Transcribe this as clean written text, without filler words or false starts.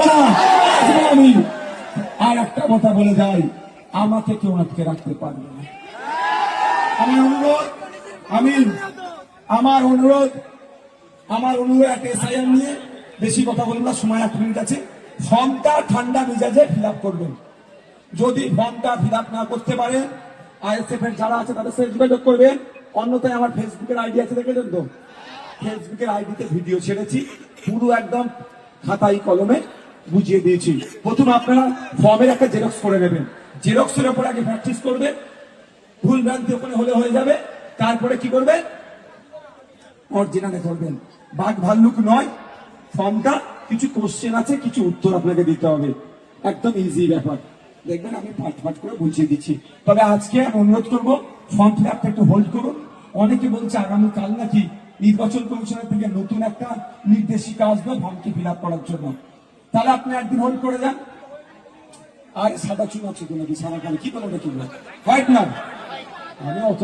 না, আমি আর একটা কথা বলে যাই, আমাকে কেউ আটকে রাখতে পারবে না। আমার অনুরোধ, আমার অনুরোধ একটা এসআইআর নিয়ে বেশি কথা বলবো না, সময় 1 মিনিট আছে। ফর্মটা ঠান্ডা মেজাজে ফিল আপ করবেন। যদি ফর্মটা ফিল আপ না করতে পারেন, আইএসএফ এর যারা আছে তাদের সাথে যোগাযোগ করবেন। অন্যথায় আমার ফেসবুকের আইডি আছে, দেখেছেন তো, ফেসবুকের আইডিতে ভিডিও ছেড়েছি, পুরো একদম খাতায় কলমে বুঝিয়ে দিয়েছি। প্রথম আপনারা ফর্মের একটা জেরক্স করে নেবেন, জেরক্সের উপর আগে প্র্যাকটিস করবেন, ভুল ভ্রান্তি ওখানে হলে হয়ে যাবে। তারপরে কি করবেন, অরিজিনালে করবেন। বাঘ ভাল্লুক নয়, ফর্মটা কিছু কোশ্চেন আছে, কিছু উত্তর আপনাকে দিতে হবে, একদম ইজি ব্যাপার। দেখবেন আমি পাট করে বুঝিয়ে দিচ্ছি। তবে আজকে আমি অনুরোধ করবো, ফর্ম ফিল আপটা একটু হোল্ড করুন। অনেকে বলছে আগামীকাল নাকি নির্বাচন কমিশনের থেকে নতুন একটা নির্দেশিকা আসবে ফর্মটি ফিল আপ করার জন্য। তাহলে আপনি একদিন হোল্ড করে যান। আর সাদা চুন আছে নাকি সাদা কালো কি বলে, হোয়াইট না, আমি অত